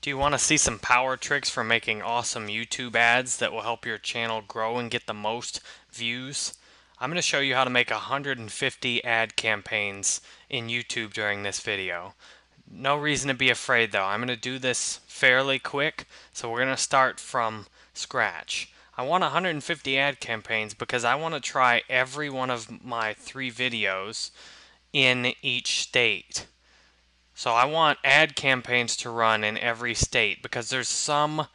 Do you want to see some power tricks for making awesome YouTube ads that will help your channel grow and get the most views? I'm going to show you how to make 150 ad campaigns in YouTube during this video. No reason to be afraid though. I'm going to do this fairly quick, so we're going to start from scratch. I want 150 ad campaigns because I want to try every one of my 3 videos in each state. So I want ad campaigns to run in every state because there's something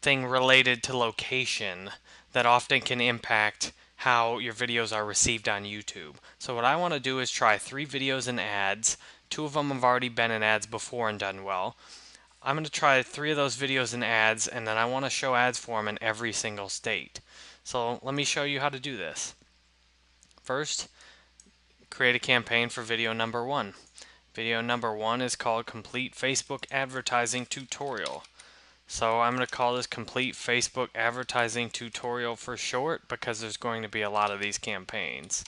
related to location that often can impact how your videos are received on YouTube. So what I want to do is try 3 videos in ads. 2 of them have already been in ads before and done well. I'm going to try 3 of those videos in ads, and then I want to show ads for them in every single state. So let me show you how to do this. First, create a campaign for video number 1. Video number 1 is called Complete Facebook Advertising Tutorial. So I'm going to call this Complete Facebook Advertising Tutorial for short because there's going to be a lot of these campaigns.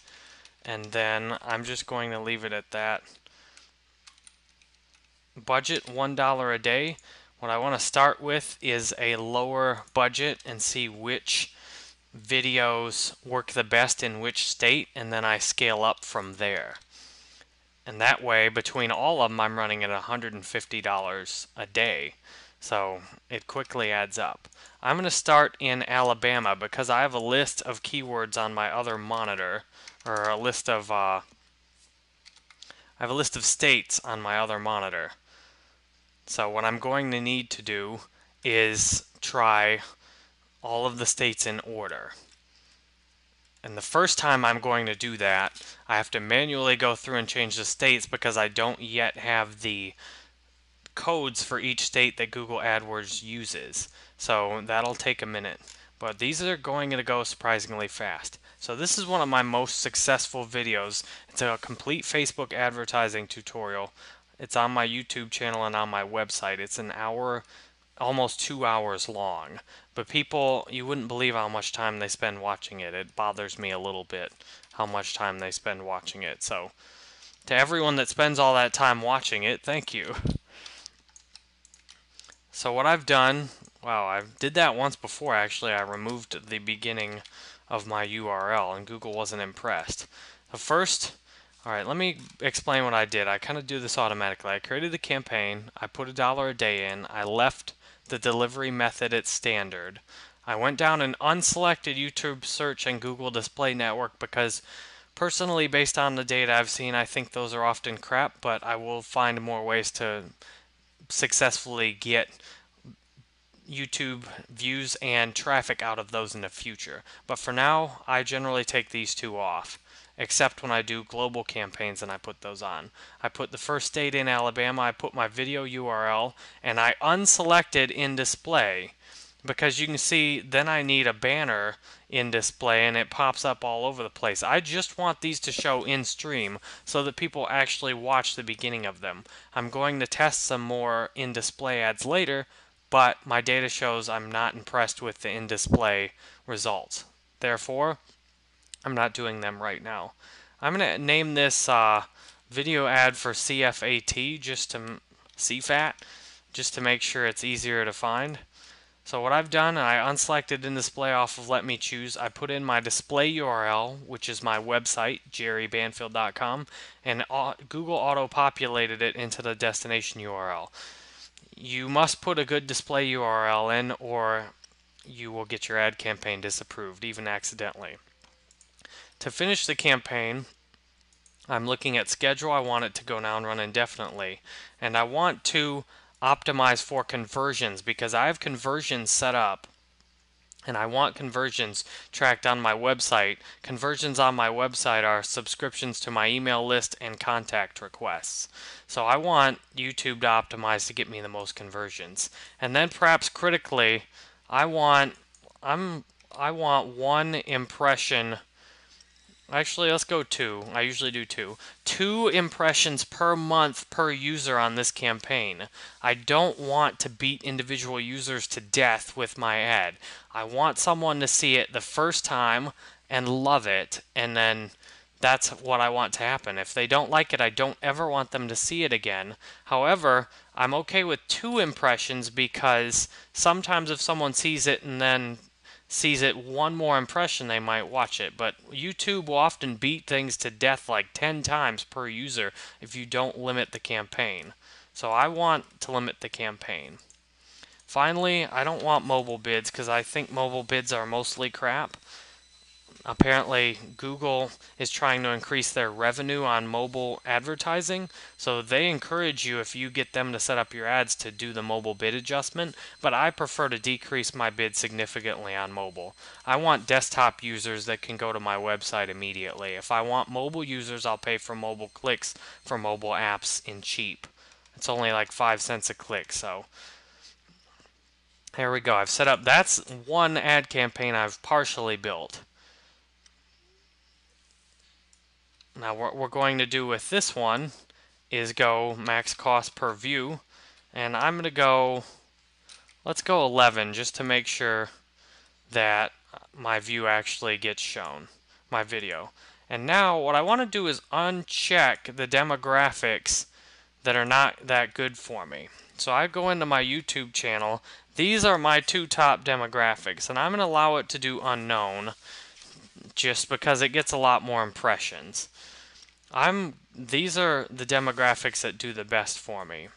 And then I'm just going to leave it at that. Budget $1 a day. What I want to start with is a lower budget and see which videos work the best in which state, and then I scale up from there. And that way, between all of them, I'm running at $150 a day. So it quickly adds up. I'm going to start in Alabama because I have a list of keywords on my other monitor, or a list of I have a list of states on my other monitor. So what I'm going to need to do is try all of the states in order. And the first time I'm going to do that, I have to manually go through and change the states because I don't yet have the codes for each state that Google AdWords uses. So that'll take a minute. But these are going to go surprisingly fast. So this is one of my most successful videos. It's a complete Facebook advertising tutorial. It's on my YouTube channel and on my website. It's an hour, almost 2 hours long. But people, you wouldn't believe how much time they spend watching it. It bothers me a little bit how much time they spend watching it. So to everyone that spends all that time watching it, thank you. So what I've done, wow, I did that once before actually. I removed the beginning of my URL and Google wasn't impressed. So first, alright, let me explain what I did. I kind of do this automatically. I created the campaign, I put $1 a day in, I left the delivery method at standard. I went down and unselected YouTube search and Google Display Network because personally, based on the data I've seen, I think those are often crap, but I will find more ways to successfully get YouTube views and traffic out of those in the future. But for now, I generally take these 2 off, except when I do global campaigns and I put those on. I put the first state in Alabama, I put my video URL, and I unselected in display because you can see then I need a banner in display and it pops up all over the place. I just want these to show in stream so that people actually watch the beginning of them. I'm going to test some more in display ads later, but my data shows I'm not impressed with the in display results. Therefore, I'm not doing them right now. I'm going to name this video ad for CFAT, just to make sure it's easier to find. So what I've done, I unselected in display off of let me choose. I put in my display URL, which is my website, jerrybanfield.com, and Google auto-populated it into the destination URL. You must put a good display URL in or you will get your ad campaign disapproved, even accidentally. To finish the campaign, I'm looking at schedule. I want it to go now and run indefinitely. And I want to optimize for conversions because I have conversions set up and I want conversions tracked on my website. Conversions on my website are subscriptions to my email list and contact requests. So I want YouTube to optimize to get me the most conversions. And then perhaps critically, I want 1 impression. Actually, let's go 2. I usually do 2. 2 impressions per month per user on this campaign. I don't want to beat individual users to death with my ad. I want someone to see it the first time and love it, and then that's what I want to happen. If they don't like it, I don't ever want them to see it again. However, I'm okay with 2 impressions because sometimes if someone sees it and then sees it one more impression, they might watch it. But YouTube will often beat things to death like 10 times per user if you don't limit the campaign. So I want to limit the campaign. Finally, I don't want mobile bids because I think mobile bids are mostly crap. Apparently, Google is trying to increase their revenue on mobile advertising, so they encourage you, if you get them to set up your ads, to do the mobile bid adjustment, but I prefer to decrease my bid significantly on mobile. I want desktop users that can go to my website immediately. If I want mobile users, I'll pay for mobile clicks for mobile apps in cheap. It's only like 5 cents a click, so there we go. I've set up, that's one ad campaign I've partially built. Now what we're going to do with this one is go max cost per view, and I'm going to go, let's go 11 just to make sure that my view actually gets shown, my video. And now what I want to do is uncheck the demographics that are not that good for me. So I go into my YouTube channel, these are my 2 top demographics, and I'm going to allow it to do unknown just because it gets a lot more impressions. These are the demographics that do the best for me.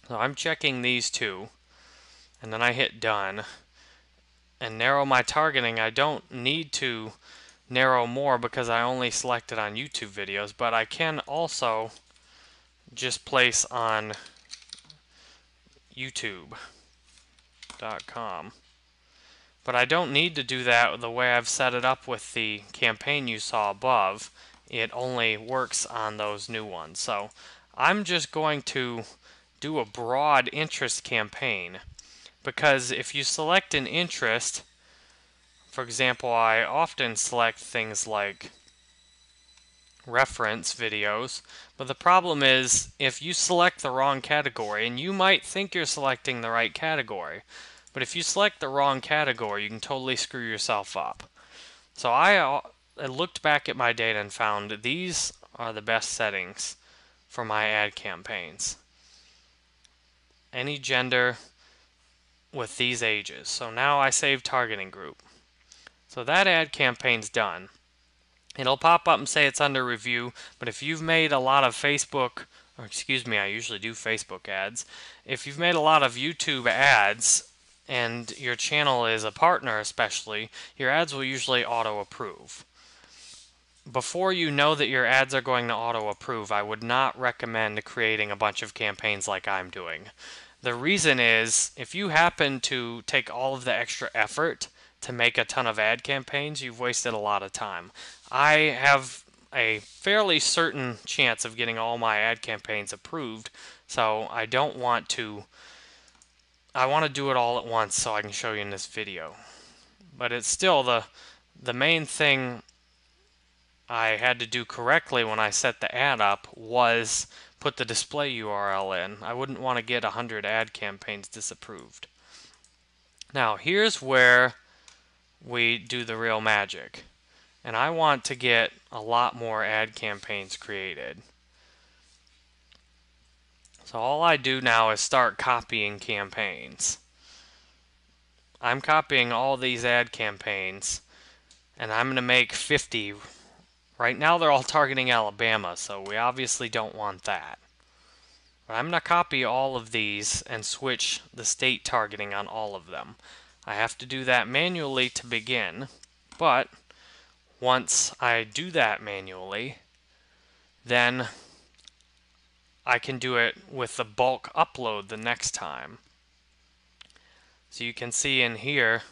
So I'm checking these 2, and then I hit done and narrow my targeting. I don't need to narrow more because I only selected on YouTube videos, but I can also just place on YouTube.com. But I don't need to do that the way I've set it up with the campaign you saw above. It only works on those new ones. So I'm just going to do a broad interest campaign, because if you select an interest, for example, I often select things like reference videos, but the problem is if you select the wrong category, and you might think you're selecting the right category, but if you select the wrong category, you can totally screw yourself up. So I looked back at my data and found these are the best settings for my ad campaigns. Any gender with these ages. So now I save targeting group. So that ad campaign's done. It'll pop up and say it's under review, but if you've made a lot of Facebook, or excuse me, I usually do Facebook ads. If you've made a lot of YouTube ads and your channel is a partner especially, your ads will usually auto-approve. Before you know that your ads are going to auto-approve, I would not recommend creating a bunch of campaigns like I'm doing. The reason is, if you happen to take all of the extra effort to make a ton of ad campaigns, you've wasted a lot of time. I have a fairly certain chance of getting all my ad campaigns approved, so I don't want to. I want to do it all at once so I can show you in this video. But it's still the main thing I had to do correctly when I set the ad up was put the display URL in. I wouldn't want to get 100 ad campaigns disapproved. Now here's where we do the real magic. And I want to get a lot more ad campaigns created. So all I do now is start copying campaigns. I'm copying all these ad campaigns, and I'm going to make 50. Right now they're all targeting Alabama, so we obviously don't want that. But I'm going to copy all of these and switch the state targeting on all of them. I have to do that manually to begin, but once I do that manually, then I can do it with the bulk upload the next time. So you can see in here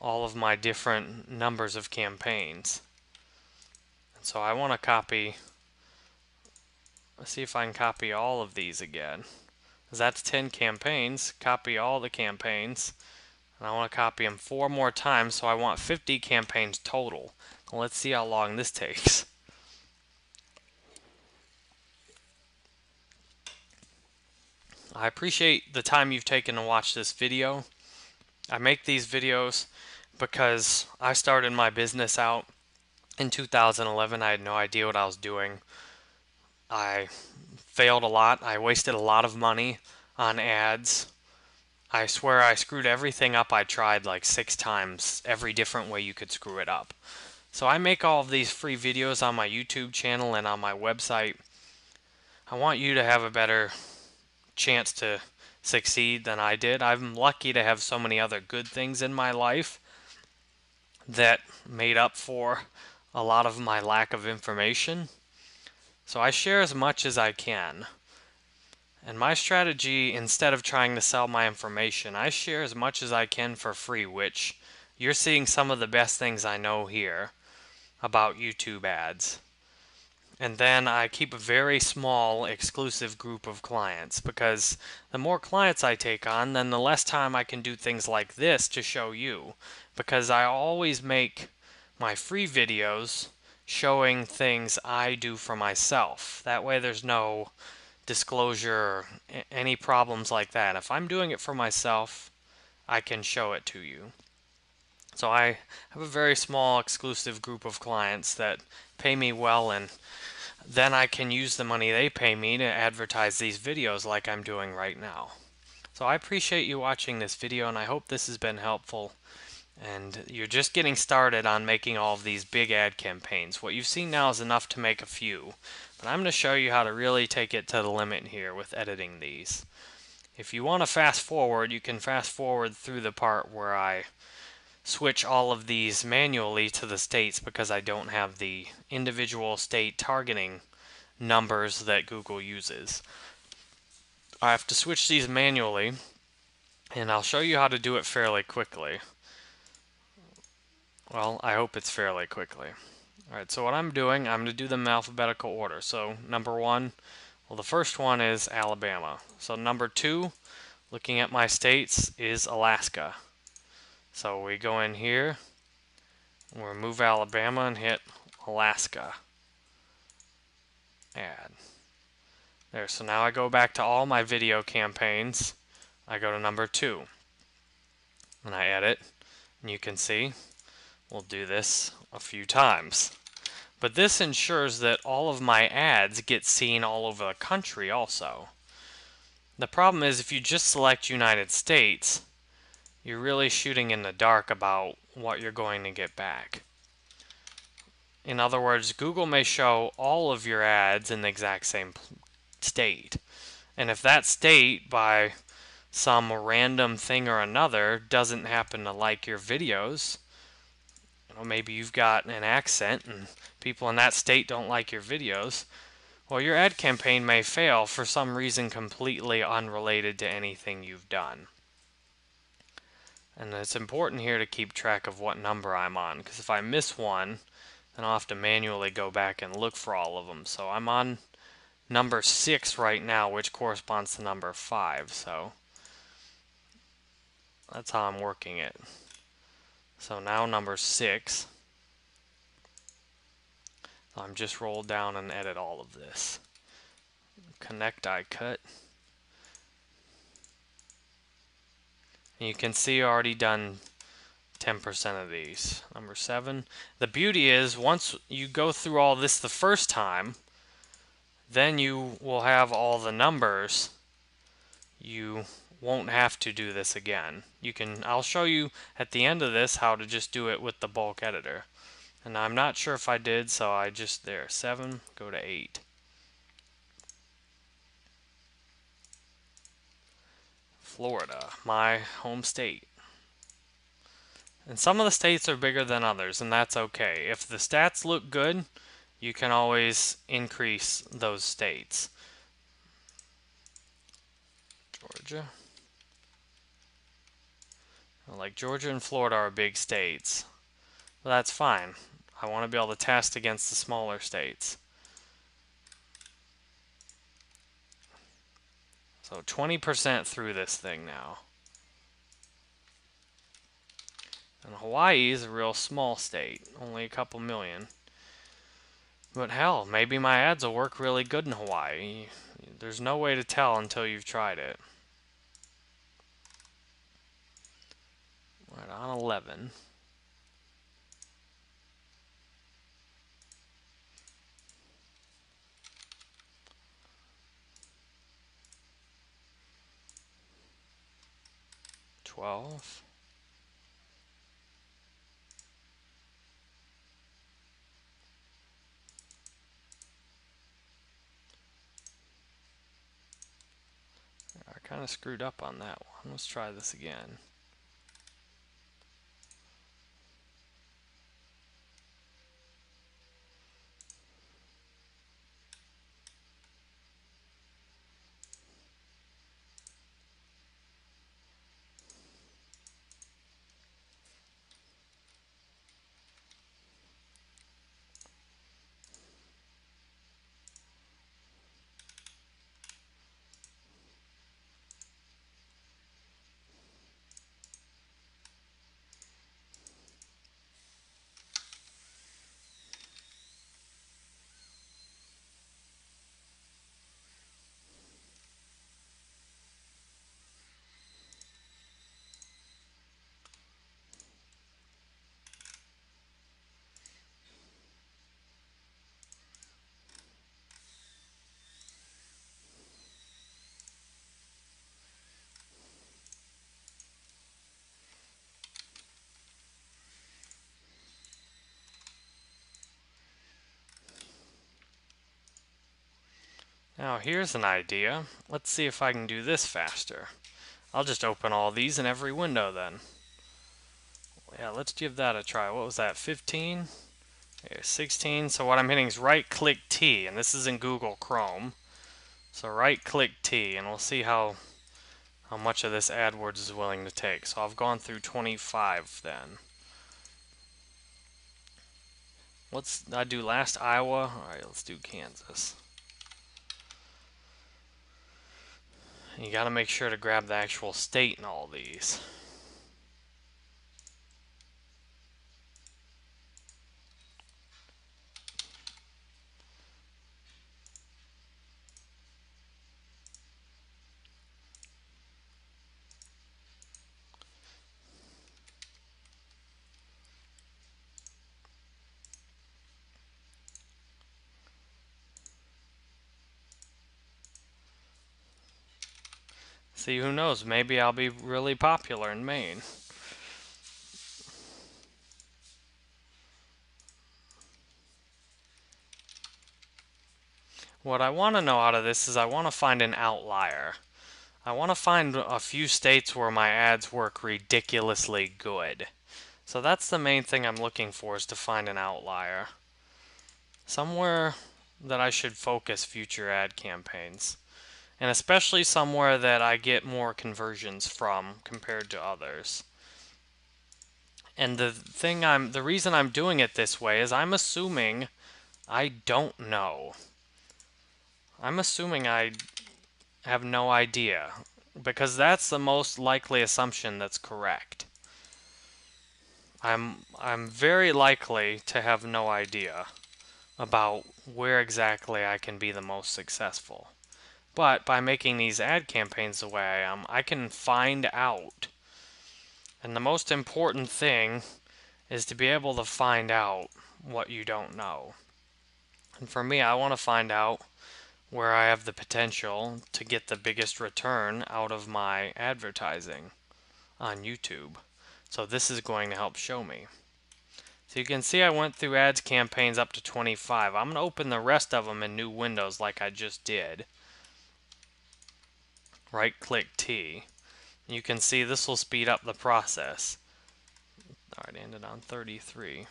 all of my different numbers of campaigns. And so I want to copy, let's see if I can copy all of these again. Because that's 10 campaigns, copy all the campaigns. And I want to copy them 4 more times, so I want 50 campaigns total. Well, let's see how long this takes. I appreciate the time you've taken to watch this video. I make these videos because I started my business out In 2011, I had no idea what I was doing. I failed a lot. I wasted a lot of money on ads. I swear I screwed everything up. I tried like 6 times, every different way you could screw it up. So I make all of these free videos on my YouTube channel and on my website. I want you to have a better chance to succeed than I did. I'm lucky to have so many other good things in my life that made up for a lot of my lack of information. So I share as much as I can. And my strategy, instead of trying to sell my information, I share as much as I can for free, which you're seeing some of the best things I know here about YouTube ads. And then I keep a very small exclusive group of clients, because the more clients I take on, then the less time I can do things like this to show you. Because I always make my free videos showing things I do for myself. That way there's no disclosure or any problems like that. If I'm doing it for myself, I can show it to you. So I have a very small exclusive group of clients that pay me well, and then I can use the money they pay me to advertise these videos like I'm doing right now. So I appreciate you watching this video, and I hope this has been helpful. And you're just getting started on making all of these big ad campaigns. What you've seen now is enough to make a few, but I'm going to show you how to really take it to the limit here with editing these. If you want to fast forward, you can fast forward through the part where I switch all of these manually to the states, because I don't have the individual state targeting numbers that Google uses. I have to switch these manually, and I'll show you how to do it fairly quickly. Well, I hope it's fairly quickly. Alright, so what I'm doing, I'm going to do them in alphabetical order. So number 1, well, the first one is Alabama. So number 2, looking at my states, is Alaska. So we go in here, we'll remove Alabama and hit Alaska. Add. There, so now I go back to all my video campaigns. I go to number 2, and I edit, and you can see we'll do this a few times. But this ensures that all of my ads get seen all over the country also. The problem is, if you just select United States, you're really shooting in the dark about what you're going to get back. In other words, Google may show all of your ads in the exact same state. And if that state, by some random thing or another, doesn't happen to like your videos, maybe you've got an accent and people in that state don't like your videos, well, your ad campaign may fail for some reason completely unrelated to anything you've done. And it's important here to keep track of what number I'm on, because if I miss one, then I'll have to manually go back and look for all of them. So I'm on number 6 right now, which corresponds to number 5. So that's how I'm working it. So now number 6. I'm just roll down and edit all of this. Connect I cut. And you can see I already done 10% of these. Number 7. The beauty is, once you go through all this the first time, then you will have all the numbers. You won't have to do this again. I'll show you at the end of this how to just do it with the bulk editor. And I'm not sure if I did, so I just, there, 7, go to 8. Florida, my home state. And some of the states are bigger than others, and that's okay. If the stats look good, you can always increase those states. Georgia. Like Georgia and Florida are big states. But that's fine. I want to be able to test against the smaller states. So 20% through this thing now. And Hawaii is a real small state, only a couple million. But hell, maybe my ads will work really good in Hawaii. There's no way to tell until you've tried it. Right on 11. 12. I kind of screwed up on that one. Let's try this again. Now here's an idea. Let's see if I can do this faster. I'll just open all these in every window then. Yeah, let's give that a try. What was that, 15? Here's 16. So what I'm hitting is right-click T, and this is in Google Chrome. So right-click T, and we'll see how much of this AdWords is willing to take. So I've gone through 25 then. I do last Iowa. Alright, let's do Kansas. You gotta make sure to grab the actual state in all these. See, who knows, maybe I'll be really popular in Maine. What I want to know out of this is I want to find an outlier. I want to find a few states where my ads work ridiculously good. So that's the main thing I'm looking for, is to find an outlier. Somewhere that I should focus future ad campaigns. And especially somewhere that I get more conversions from compared to others. And the reason I'm doing it this way is I'm assuming I don't know. I'm assuming I have no idea, because that's the most likely assumption that's correct. I'm very likely to have no idea about where exactly I can be the most successful. But by making these ad campaigns the way I am, I can find out. And the most important thing is to be able to find out what you don't know. And for me, I want to find out where I have the potential to get the biggest return out of my advertising on YouTube. So this is going to help show me. So you can see I went through ads campaigns up to 25. I'm going to open the rest of them in new windows like I just did. Right click T. You can see this will speed up the process. Alright, ended on 33.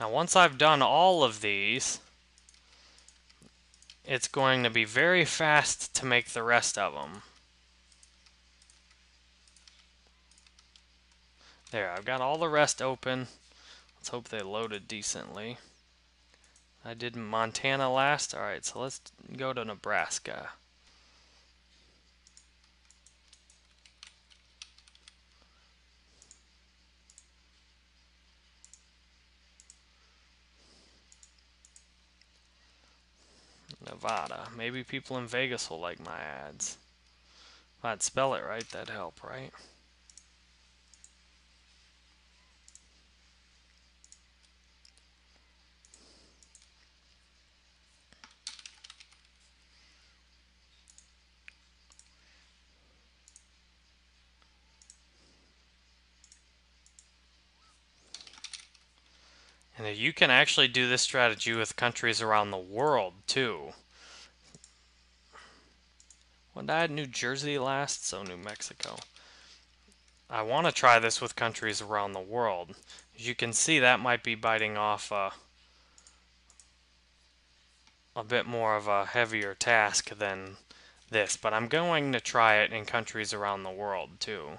Now once I've done all of these, it's going to be very fast to make the rest of them. There, I've got all the rest open. Let's hope they loaded decently. I did Montana last. Alright, so let's go to Nebraska. Nevada. Maybe people in Vegas will like my ads. If I'd spell it right, that'd help, right? And you can actually do this strategy with countries around the world too. When did I add New Jersey last? So New Mexico. I want to try this with countries around the world. As you can see, that might be biting off a bit more of a heavier task than this, but I'm going to try it in countries around the world too.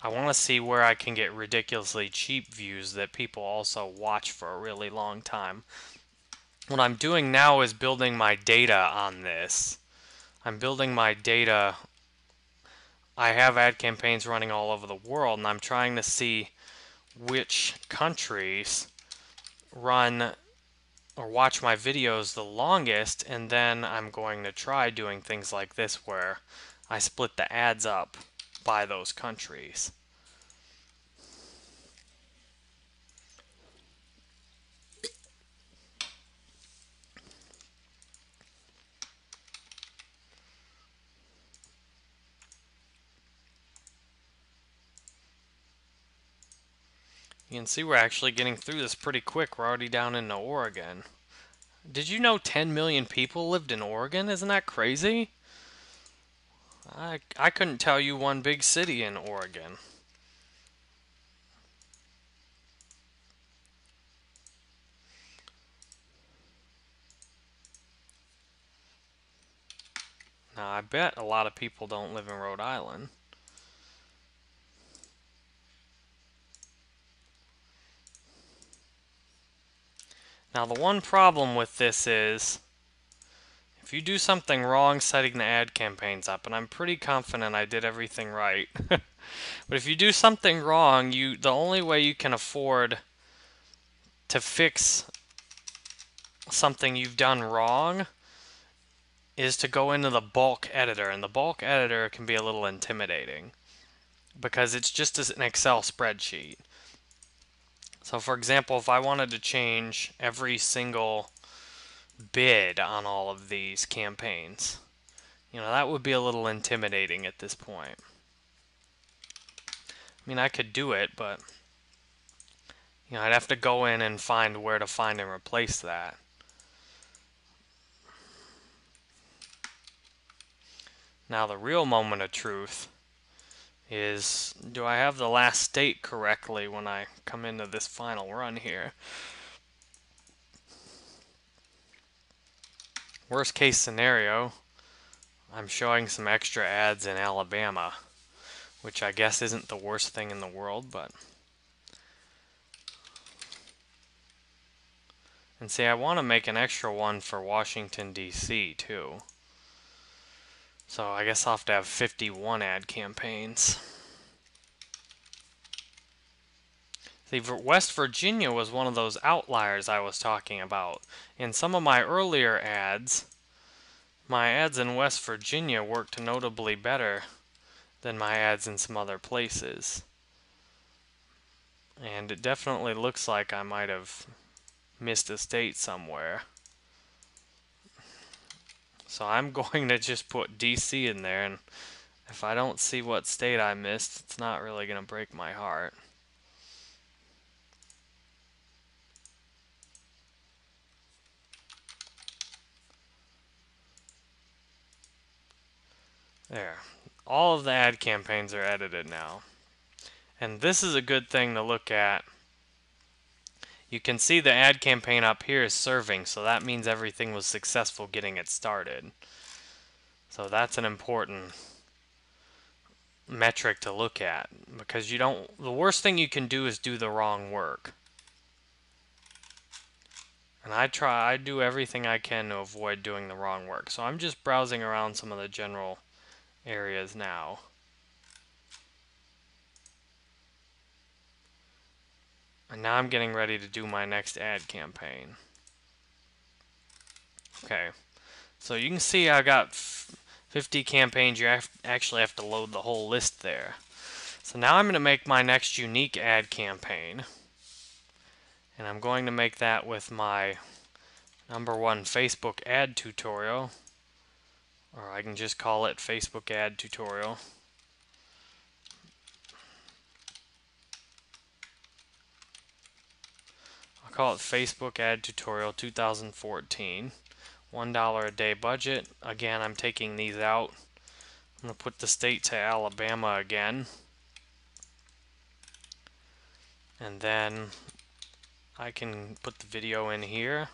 I want to see where I can get ridiculously cheap views that people also watch for a really long time. What I'm doing now is building my data on this. I'm building my data. I have ad campaigns running all over the world, and I'm trying to see which countries run or watch my videos the longest, and then I'm going to try doing things like this where I split the ads up by those countries. You can see we're actually getting through this pretty quick. We're already down into Oregon. Did you know 10 million people lived in Oregon? Isn't that crazy? I couldn't tell you one big city in Oregon. Now, I bet a lot of people don't live in Rhode Island. Now, the one problem with this is if you do something wrong setting the ad campaigns up, and I'm pretty confident I did everything right, but if you do something wrong, the only way you can afford to fix something you've done wrong is to go into the bulk editor, and the bulk editor can be a little intimidating because it's just an Excel spreadsheet. So for example, if I wanted to change every single bid on all of these campaigns, that would be a little intimidating at this point. I mean, I could do it, but I'd have to go in and find where to find and replace that. Now the real moment of truth is, do I have the last state correctly when I come into this final run here? Worst case scenario, I'm showing some extra ads in Alabama, which I guess isn't the worst thing in the world, but... And see, I want to make an extra one for Washington, D.C. too. So I guess I'll have to have 51 ad campaigns. See, West Virginia was one of those outliers I was talking about. In some of my earlier ads, my ads in West Virginia worked notably better than my ads in some other places. And it definitely looks like I might have missed a state somewhere. So I'm going to just put DC in there, and if I don't see what state I missed, it's not really going to break my heart. There. All of the ad campaigns are edited now. And this is a good thing to look at. You can see the ad campaign up here is serving, so that means everything was successful getting it started. So that's an important metric to look at, because the worst thing you can do is do the wrong work. And I do everything I can to avoid doing the wrong work. So I'm just browsing around some of the general areas now. And now I'm getting ready to do my next ad campaign. Okay, so you can see I got 50 campaigns. You actually have to load the whole list there. So now I'm going to make my next unique ad campaign. And I'm going to make that with my #1 Facebook ad tutorial. Or I can just call it Facebook ad tutorial. call it Facebook Ad Tutorial 2014. $1 a day budget. Again, I'm taking these out. I'm going to put the state to Alabama again. And then I can put the video in here.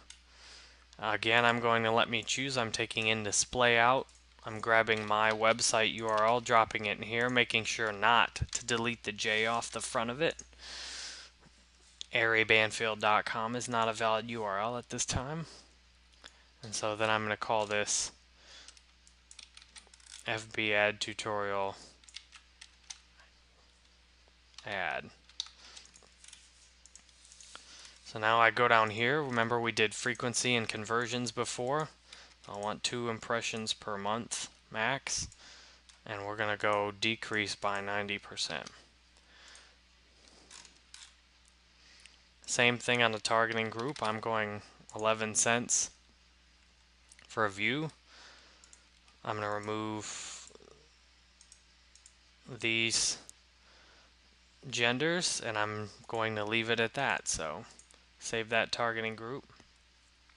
Again, I'm going to let me choose. I'm taking in display out. I'm grabbing my website URL, dropping it in here, making sure not to delete the J off the front of it. ArrayBanfield.com is not a valid URL at this time. And so then I'm going to call this FB Ad Tutorial Ad. So now I go down here. Remember we did frequency and conversions before. I want 2 impressions per month max. And we're going to go decrease by 90%. Same thing on the targeting group. I'm going 11 cents for a view. I'm going to remove these genders and I'm going to leave it at that. So save that targeting group.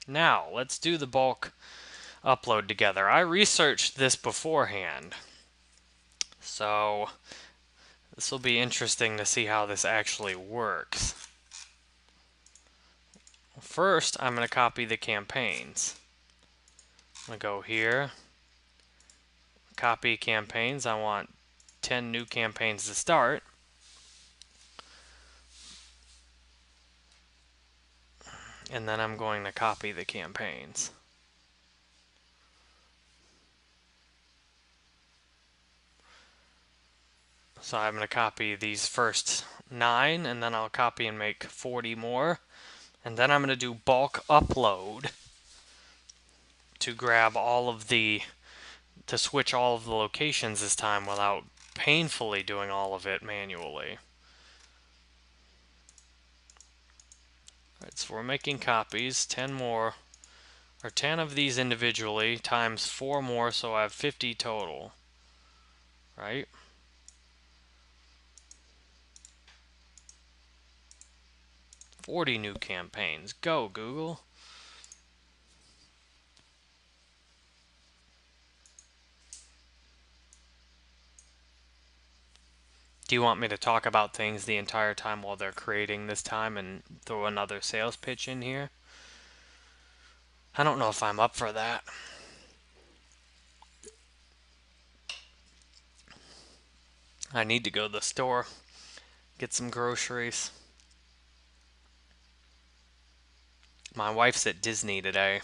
Now let's do the bulk upload together. I researched this beforehand, so this will be interesting to see how this actually works. First, I'm going to copy the campaigns. I'm going to go here, copy campaigns. I want 10 new campaigns to start. And then I'm going to copy the campaigns. So I'm going to copy these first 9, and then I'll copy and make 40 more. And then I'm going to do bulk upload to grab all of the, to switch all of the locations this time without painfully doing all of it manually. Alright, so we're making copies, 10 more, or 10 of these individually times 4 more, so I have 50 total, right? $40 new campaigns. Go, Google. Do you want me to talk about things the entire time while they're creating this time and throw another sales pitch in here? I don't know if I'm up for that. I need to go to the store, get some groceries. My wife's at Disney today.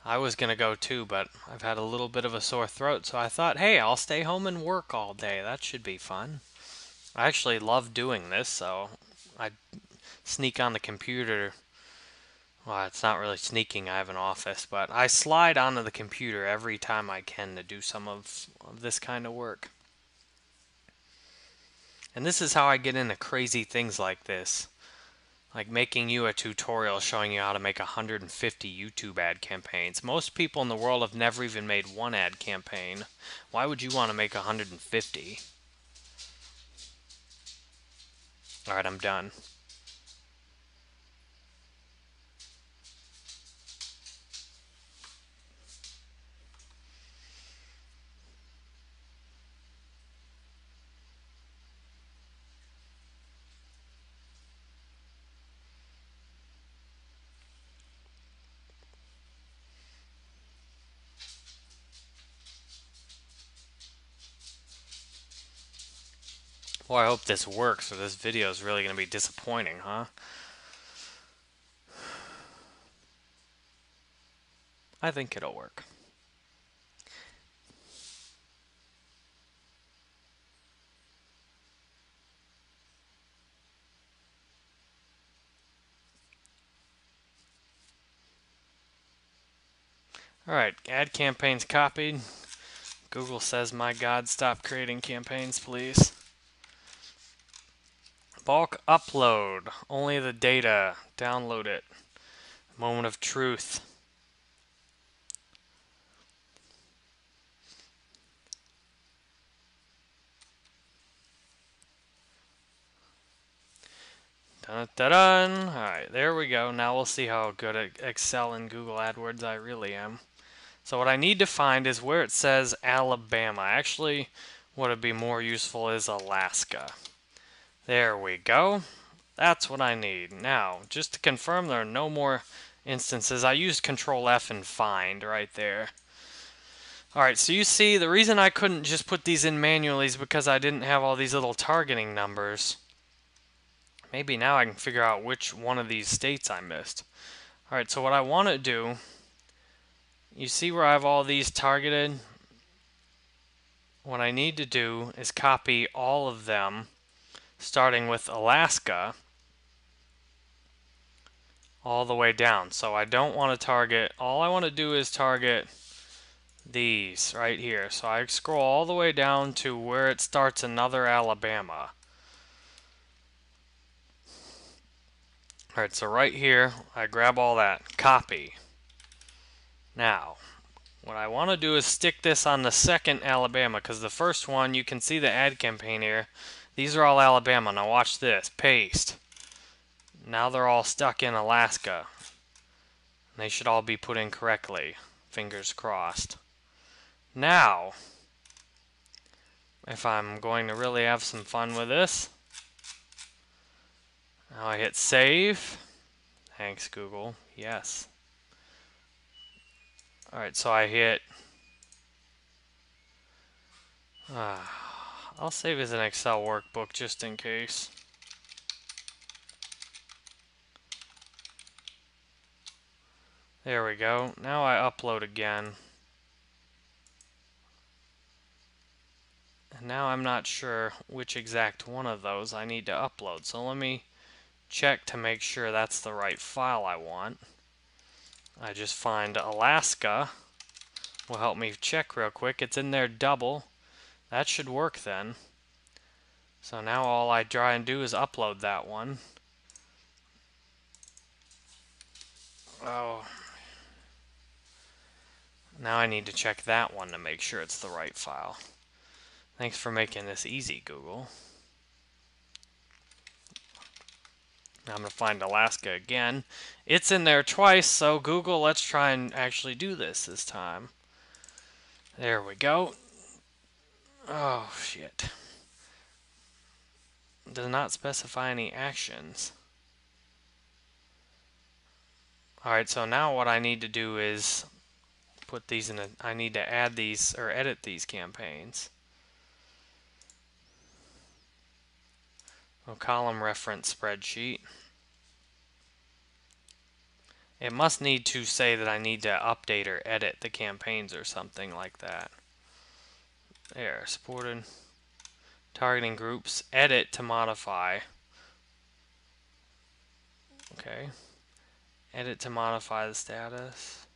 I was going to go too, but I've had a little bit of a sore throat, so I thought, hey, I'll stay home and work all day. That should be fun. I actually love doing this, so I sneak on the computer. Well, it's not really sneaking, I have an office, but I slide onto the computer every time I can to do some of this kind of work. And this is how I get into crazy things like this. Like making you a tutorial showing you how to make 150 YouTube ad campaigns. Most people in the world have never even made one ad campaign. Why would you want to make 150? Alright, I'm done. Well, I hope this works, or this video is really going to be disappointing, huh? I think it'll work. Alright, ad campaigns copied. Google says, my God, stop creating campaigns, please. Bulk upload. Only the data. Download it. Moment of truth. Dun-dun-dun. Alright, there we go. Now we'll see how good at Excel and Google AdWords I really am. So what I need to find is where it says Alabama. Actually, what would be more useful is Alaska. There we go. That's what I need. Now, just to confirm there are no more instances, I used Control F and find right there. Alright, so you see the reason I couldn't just put these in manually is because I didn't have all these little targeting numbers. Maybe now I can figure out which one of these states I missed. Alright, so what I want to do, you see where I have all these targeted? What I need to do is copy all of them, starting with Alaska, all the way down. So I don't want to target, all I want to do is target these right here. So I scroll all the way down to where it starts another Alabama. Alright, so right here, I grab all that, copy. Now, what I want to do is stick this on the second Alabama, because the first one, you can see the ad campaign here. These are all Alabama. Now watch this, paste. Now they're all stuck in Alaska. They should all be put in correctly. Fingers crossed. Now, if I'm going to really have some fun with this, now I hit save. Thanks, Google. Yes. Alright, so I hit... I'll save as an Excel workbook just in case. There we go. Now I upload again. And now I'm not sure which exact one of those I need to upload. So let me check to make sure that's the right file I want. I just find Alaska. Will help me check real quick. It's in there double. That should work then. So now all I try and do is upload that one. Oh. Now I need to check that one to make sure it's the right file. Thanks for making this easy, Google. Now I'm going to find Alaska again. It's in there twice, so Google, let's try and actually do this time. There we go. Oh, shit. Does not specify any actions. Alright, so now what I need to do is put these in a... I need to add these, or edit these campaigns. A column reference spreadsheet. It must need to say that I need to update or edit the campaigns or something like that. There, supported targeting groups, edit to modify. Okay. Edit to modify the status.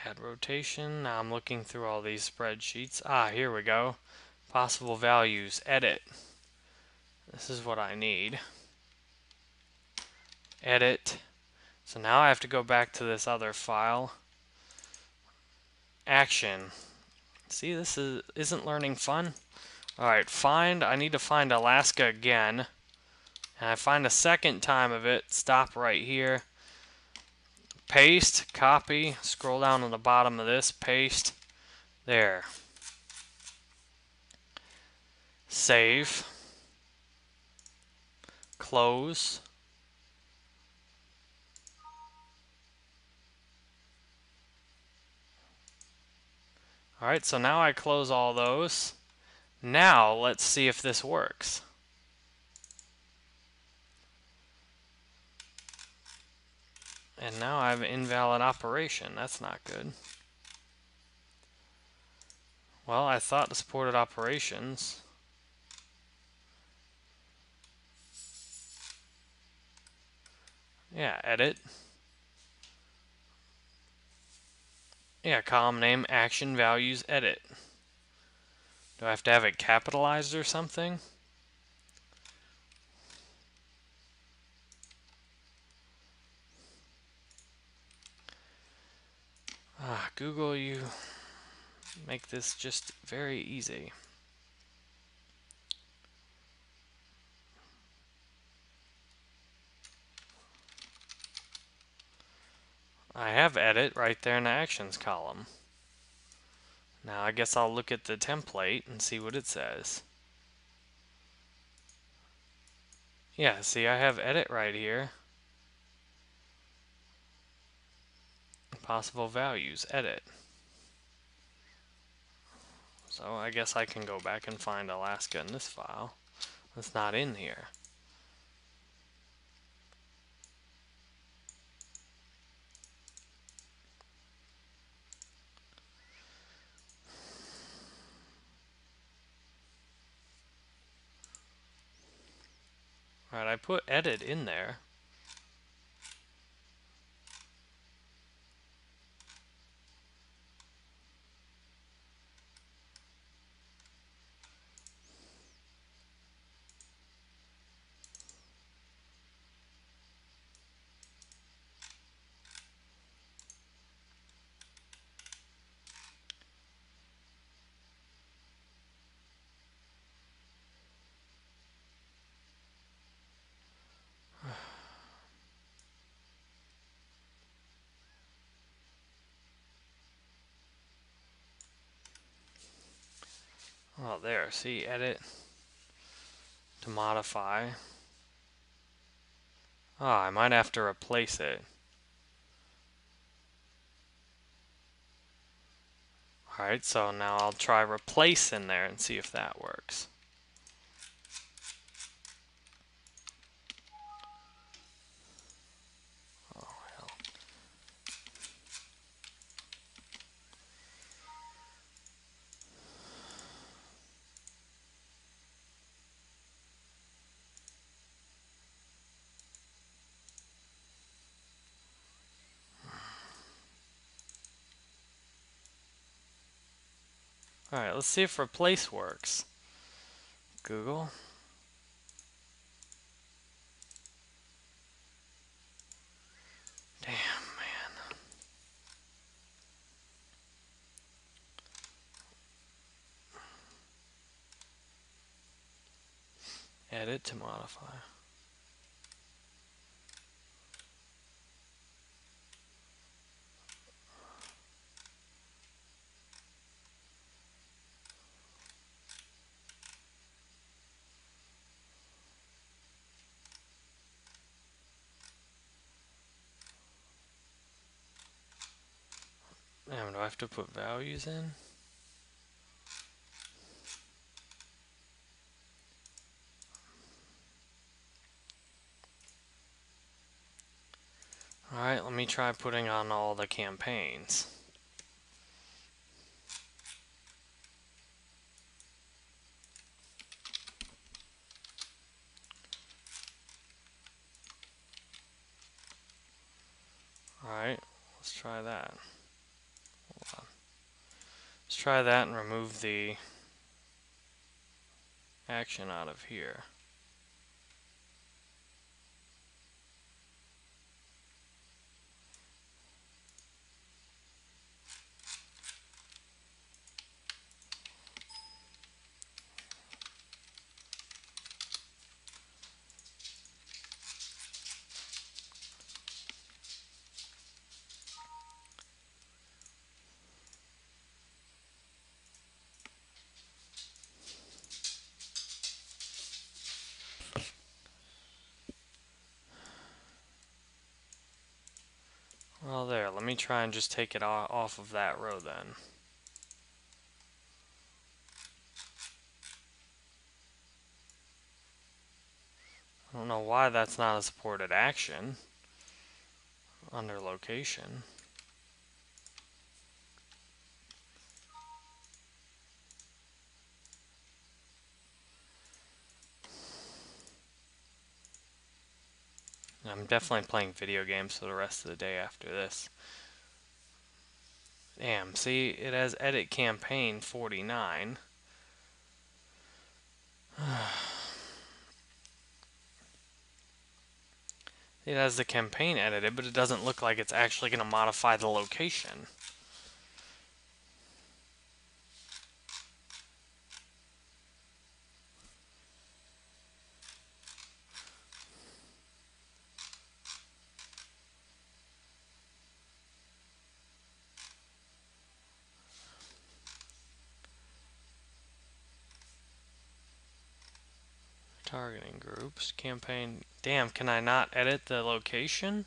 Add rotation. Now I'm looking through all these spreadsheets. Here we go. Possible values. Edit. This is what I need. Edit. So now I have to go back to this other file. Action. See, this isn't learning fun. Alright, find. I need to find Alaska again. And I find a second time of it. Stop right here. Paste, copy, scroll down to the bottom of this, paste, there. Save, close. Alright, so now I close all those. Now let's see if this works. And now I have an invalid operation. That's not good. Well, I thought the supported operations. Yeah, edit. Yeah, column name, action, values, edit. Do I have to have it capitalized or something? Google, you make this just very easy. I have edit right there in the actions column. Now I guess I'll look at the template and see what it says. Yeah, see, I have edit right here. Possible values, edit. So I guess I can go back and find Alaska in this file. It's not in here. Alright, I put edit in there. Oh, there, see, edit to modify. I might have to replace it. Alright, so now I'll try replace in there and see if that works. Oh, hell. Alright, let's see if replace works. Google. Damn, man. Edit to modify. Damn, do I have to put values in? Alright, let me try putting on all the campaigns. Alright, let's try that. Hold on. Let's try that and remove the action out of here. Well, there, let me try and just take it off of that row then. I don't know why that's not a supported action under location. I'm definitely playing video games for the rest of the day after this. Damn, see, it has edit campaign 49. It has the campaign edited, but it doesn't look like it's actually going to modify the location. Targeting groups, campaign. Damn, can I not edit the location?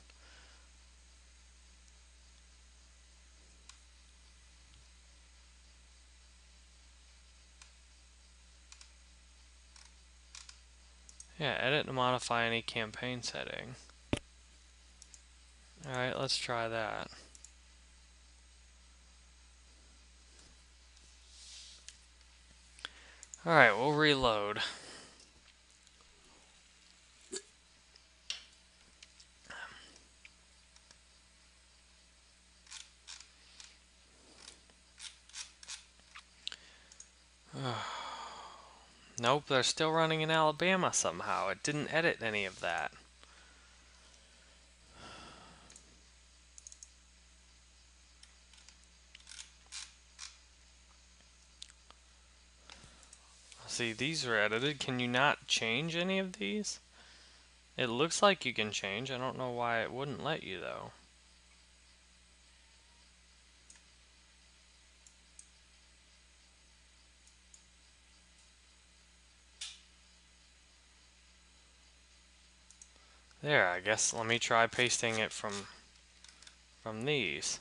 Yeah, edit and modify any campaign setting. Alright, let's try that. Alright, we'll reload. Nope, they're still running in Alabama somehow. It didn't edit any of that. See, these are edited. Can you not change any of these? It looks like you can change. I don't know why it wouldn't let you, though. There, I guess let me try pasting it from these.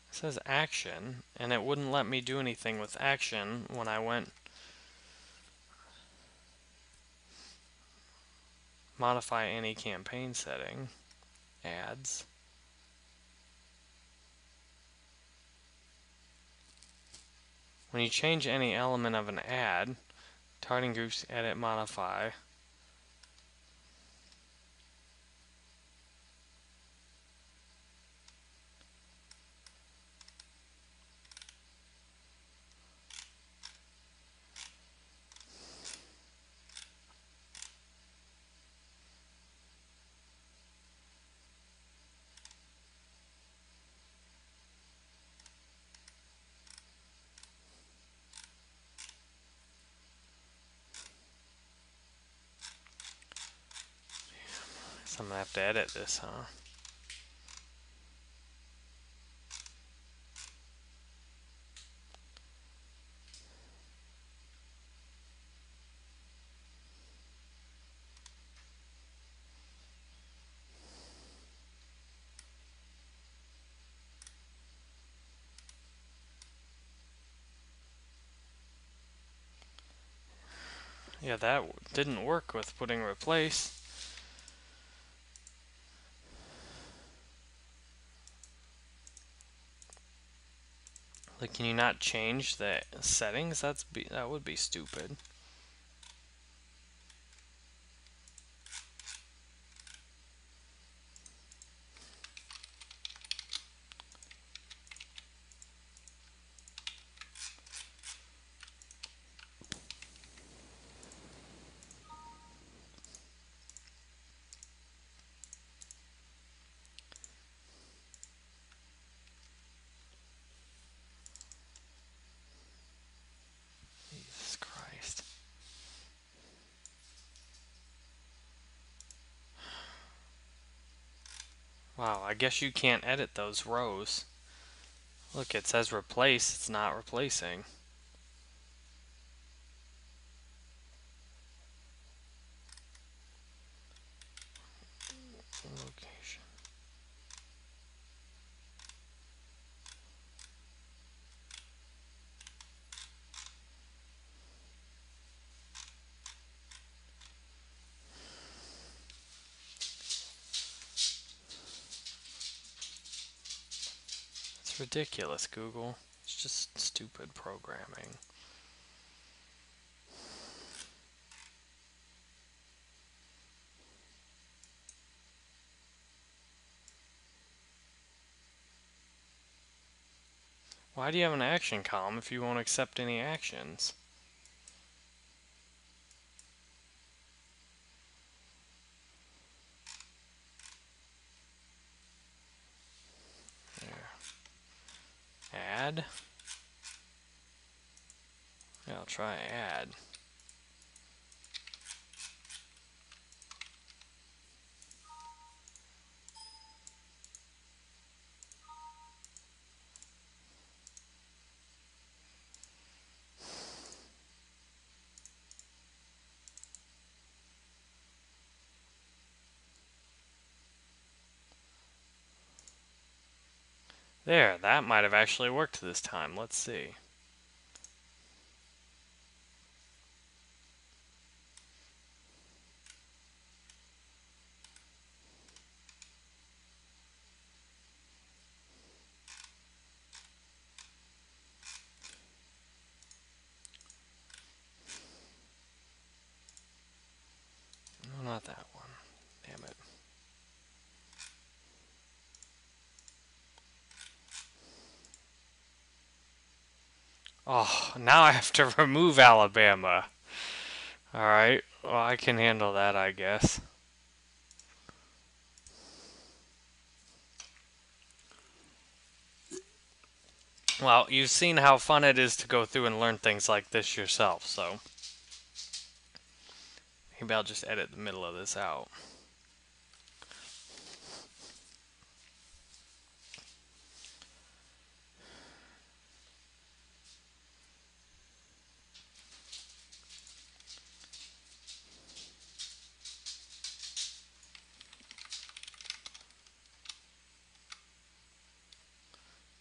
It says action, and it wouldn't let me do anything with action when I went modify any campaign setting, ads. When you change any element of an ad, targeting groups, edit, modify. So I'm gonna have to edit this, huh? Yeah, that didn't work with putting replace. Like, can you not change the settings? That would be stupid. Jesus Christ. Wow, I guess you can't edit those rows. Look, it says replace, it's not replacing. Location. It's ridiculous, Google. It's just stupid programming. Why do you have an action column if you won't accept any actions? There. Add. Yeah, I'll try add. There, that might have actually worked this time. Let's see. No, not that one. Damn it. Oh, now I have to remove Alabama. Alright, well, I can handle that, I guess. Well, you've seen how fun it is to go through and learn things like this yourself, so maybe I'll just edit the middle of this out.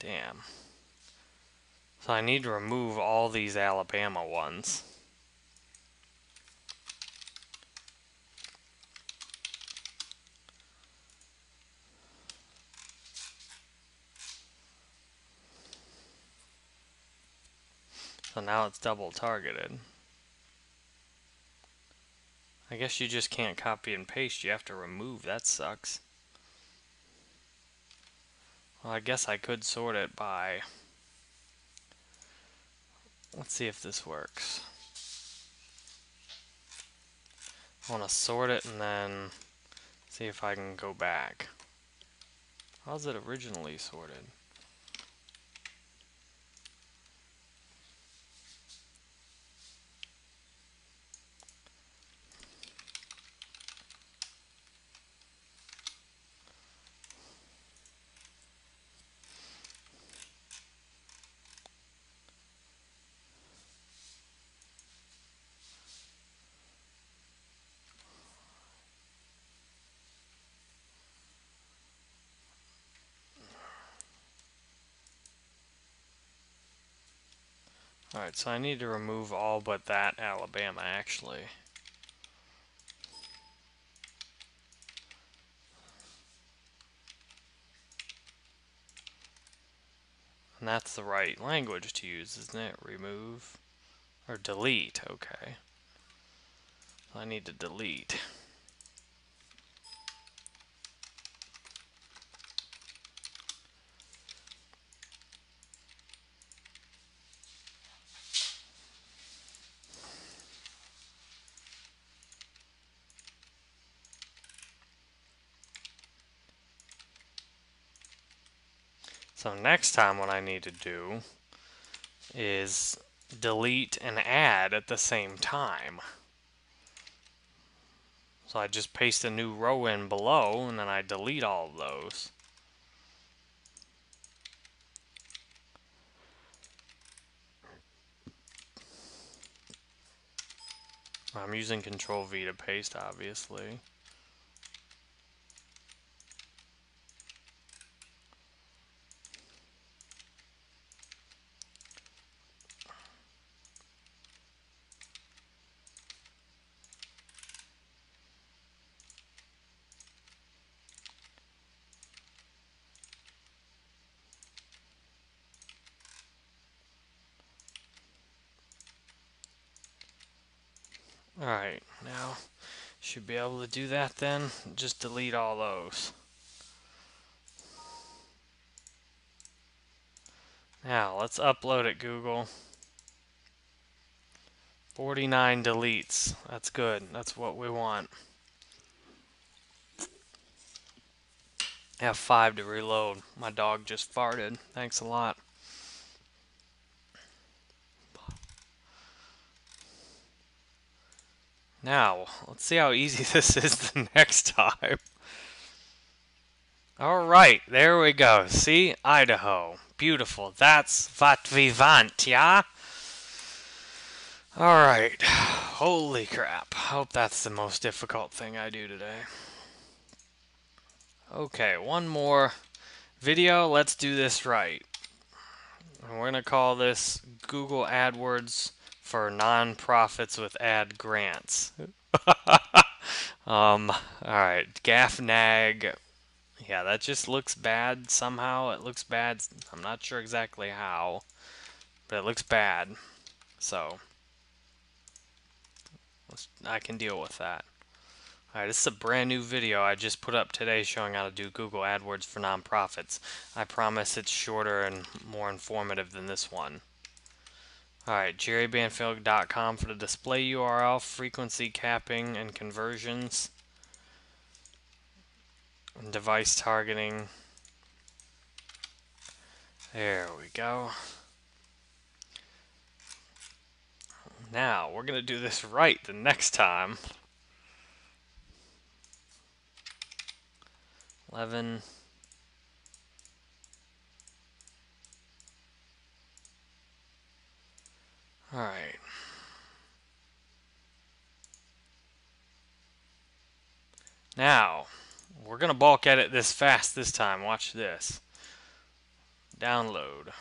Damn. So I need to remove all these Alabama ones. So now it's double targeted. I guess you just can't copy and paste, you have to remove. That sucks. Well, I guess I could sort it by... Let's see if this works. I want to sort it and then see if I can go back. How's it originally sorted? Alright, so I need to remove all but that Alabama, actually. And that's the right language to use, isn't it? Remove. Or delete, okay. So I need to delete. So next time what I need to do is delete and add at the same time. So I just paste a new row in below and then I delete all of those. I'm using Control V to paste, obviously. Alright, now should be able to do that then. Just delete all those. Now, let's upload it, Google. 49 deletes. That's good. That's what we want. F5 to reload. My dog just farted. Thanks a lot. Now, let's see how easy this is the next time. Alright, there we go. See? Idaho. Beautiful. That's what we want, yeah? Alright. Holy crap. Hope that's the most difficult thing I do today. Okay, one more video. Let's do this right. And we're going to call this Google AdWords for nonprofits with ad grants. Alright, GAFNAG. Yeah, that just looks bad somehow. It looks bad. I'm not sure exactly how, but it looks bad. So, I can deal with that. Alright, this is a brand new video I just put up today showing how to do Google AdWords for nonprofits. I promise it's shorter and more informative than this one. Alright, jerrybanfield.com for the display URL, frequency capping and conversions, and device targeting. There we go. Now, we're going to do this right the next time. 11. Alright. Now, we're going to bulk edit this fast this time. Watch this. Download.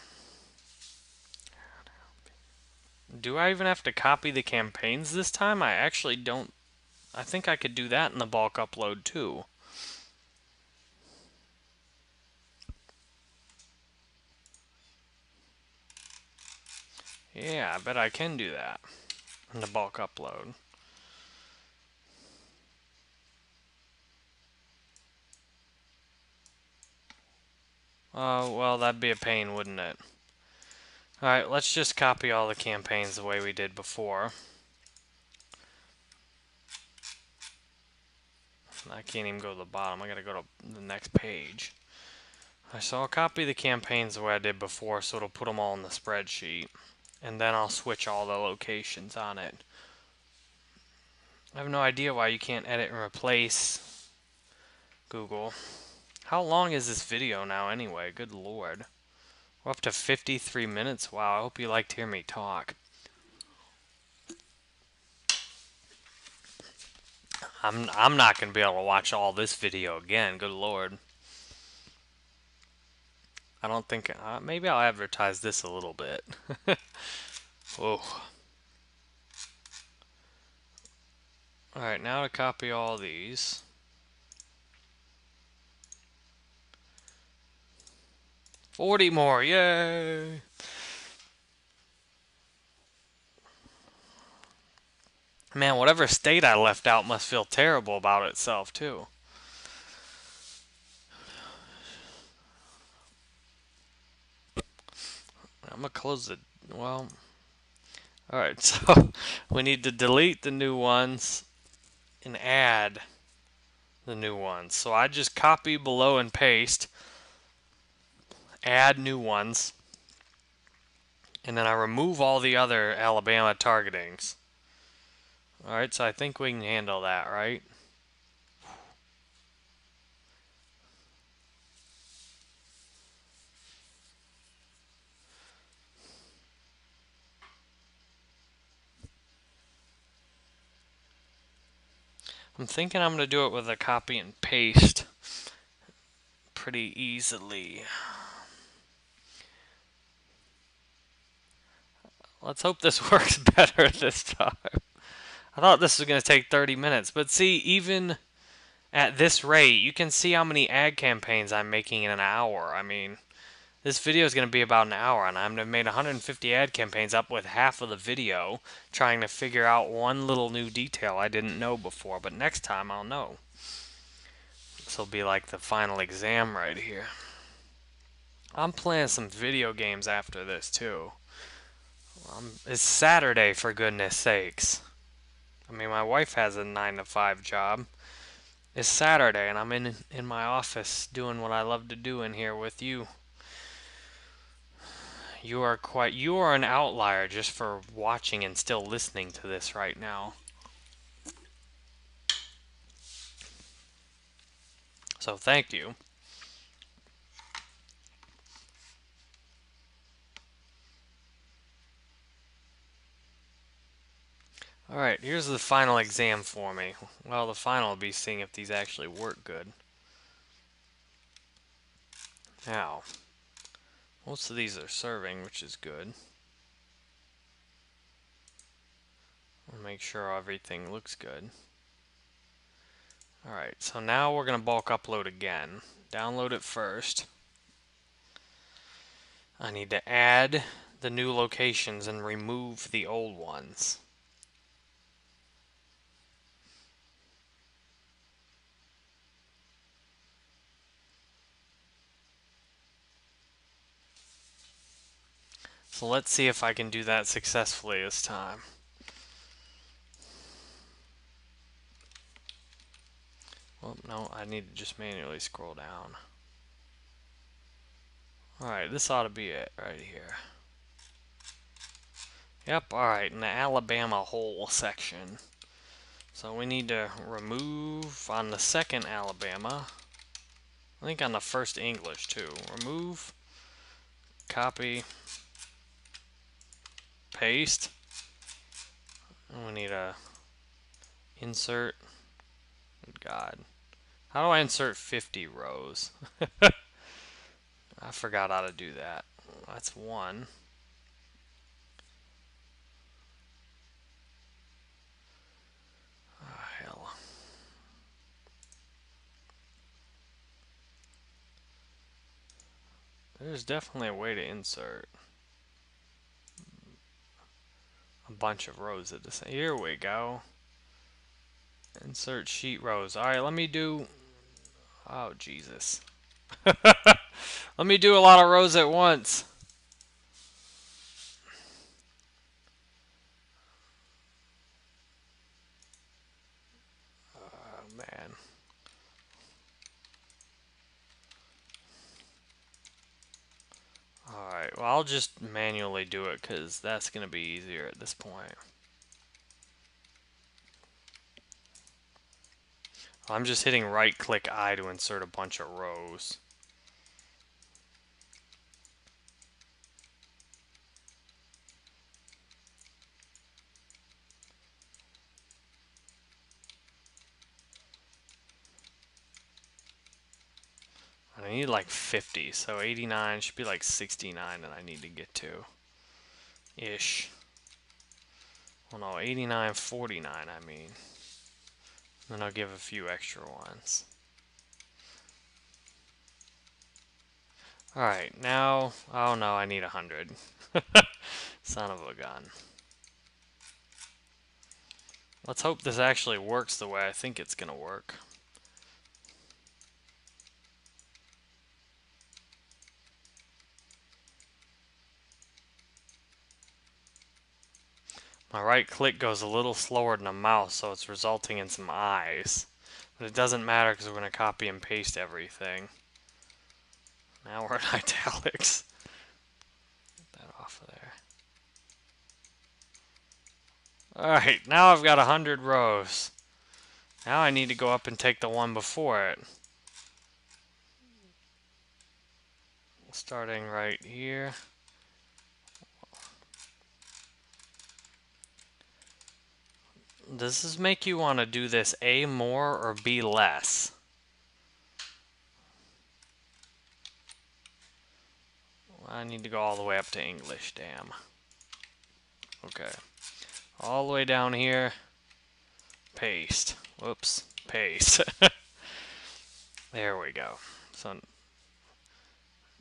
Do I even have to copy the campaigns this time? I actually don't. I think I could do that in the bulk upload too. Yeah, I bet I can do that in the bulk upload. Well, that'd be a pain, wouldn't it? Alright, let's just copy all the campaigns the way we did before. I can't even go to the bottom. I gotta go to the next page. So I'll copy the campaigns the way I did before, so it'll put them all in the spreadsheet. And then I'll switch all the locations on it. I have no idea why you can't edit and replace Google. How long is this video now anyway? Good lord. We're up to 53 minutes. Wow, I hope you liked hearing me talk. I'm not going to be able to watch all this video again. Good lord. I don't think... maybe I'll advertise this a little bit. Whoa. Alright, now to copy all these. $40 more, yay! Man, whatever state I left out must feel terrible about itself, too. I'm gonna close the... well... Alright, so we need to delete the new ones and add the new ones. So I just copy below and paste, add new ones, and then I remove all the other Alabama targetings. Alright, so I think we can handle that, right? I'm thinking I'm going to do it with a copy and paste pretty easily. Let's hope this works better this time. I thought this was going to take 30 minutes, but see, even at this rate, you can see how many ad campaigns I'm making in an hour. I mean, this video is going to be about an hour, and I've made 150 ad campaigns up with half of the video trying to figure out one little new detail I didn't know before, but next time I'll know. This will be like the final exam right here. I'm playing some video games after this too. It's Saturday, for goodness sakes. I mean, my wife has a 9 to 5 job. It's Saturday, and I'm in my office doing what I love to do in here with you. You are an outlier just for watching and still listening to this right now. So thank you. Alright, here's the final exam for me. Well, the final will be seeing if these actually work good. Now, most of these are serving, which is good. I'll make sure everything looks good. Alright, so now we're going to bulk upload again. Download it first. I need to add the new locations and remove the old ones. So let's see if I can do that successfully this time. Well, no, I need to just manually scroll down. Alright, this ought to be it right here. Yep, alright, in the Alabama whole section. So we need to remove on the second Alabama. I think on the first English too. Remove, copy, paste. And we need a insert. God. How do I insert 50 rows? I forgot how to do that. That's one. Oh, hell. There's definitely a way to insert a bunch of rows at the same. Here we go. Insert sheet rows. Alright, let me do. Oh, Jesus. Let me do a lot of rows at once. Oh, man. Alright, well, I'll just manually do it because that's going to be easier at this point. I'm just hitting right click I to insert a bunch of rows. I need like 50, so 89 should be like 69 that I need to get to. Ish. Well, no, 89, 49, I mean. Then I'll give a few extra ones. Alright, now, oh no, I need 100. Son of a gun. Let's hope this actually works the way I think it's gonna work. My right click goes a little slower than a mouse, so it's resulting in some eyes. But it doesn't matter because we're going to copy and paste everything. Now we're in italics. Get that off of there. Alright, now I've got 100 rows. Now I need to go up and take the one before it. Starting right here. Does this make you want to do this A more or B less? I need to go all the way up to English, damn. Okay. All the way down here. Paste. Whoops. Paste. There we go. So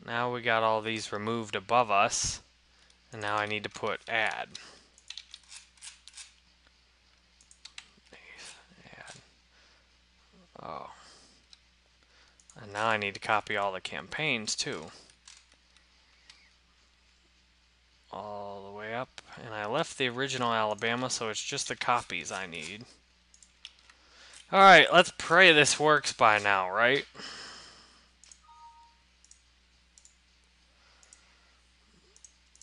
now we got all these removed above us. And now I need to put add. Add. Oh. And now I need to copy all the campaigns too. left the original Alabama, so it's just the copies I need. Alright, let's pray this works by now, right?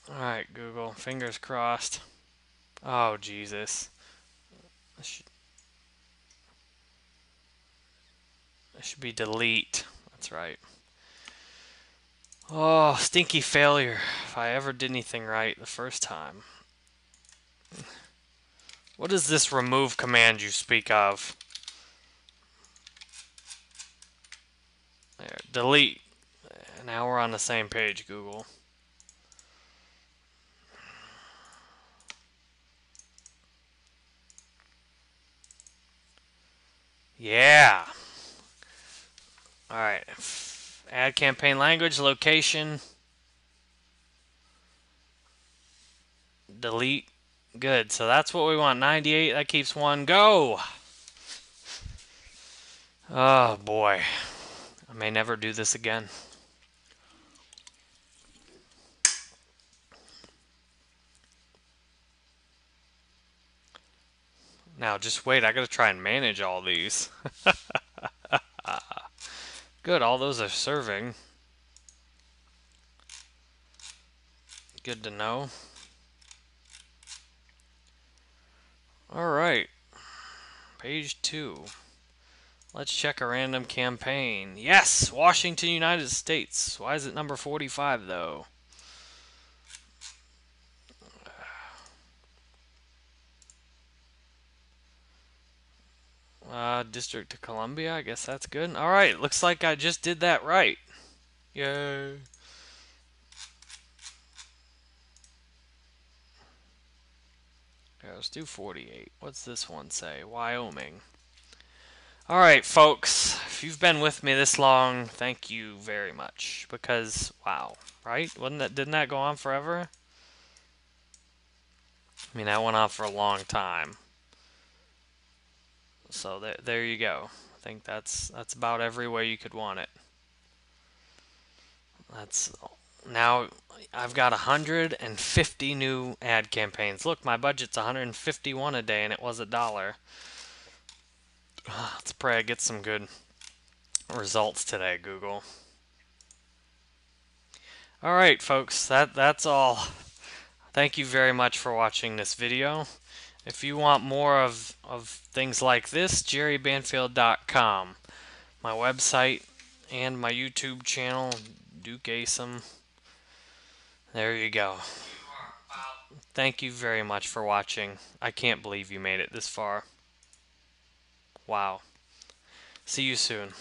Alright, Google, fingers crossed. Oh, Jesus. This should be delete. That's right. Oh, stinky failure. If I ever did anything right the first time. What is this remove command you speak of? There, delete. Now we're on the same page, Google. Yeah. Alright. Add campaign language, location. Delete. Good. So that's what we want. 98. That keeps one. Go! Oh, boy. I may never do this again. Now, just wait. I gotta try and manage all these. Good. All those are serving. Good to know. Alright. Page 2. Let's check a random campaign. Yes! Washington, United States. Why is it number 45, though? District of Columbia. I guess that's good. Alright, looks like I just did that right. Yay. Yeah, let's do 48. What's this one say? Wyoming. Alright, folks. If you've been with me this long, thank you very much. Because, wow. Right? Didn't that go on forever? I mean, that went on for a long time. So there you go. I think that's about every way you could want it. Now I've got 150 new ad campaigns. Look, my budget's 151 a day, and it was $1. Let's pray I get some good results today, Google. All right, folks. That's all. Thank you very much for watching this video. If you want more of things like this, jerrybanfield.com. My website and my YouTube channel, Duke Asom. There you go. Thank you very much for watching. I can't believe you made it this far. Wow. See you soon.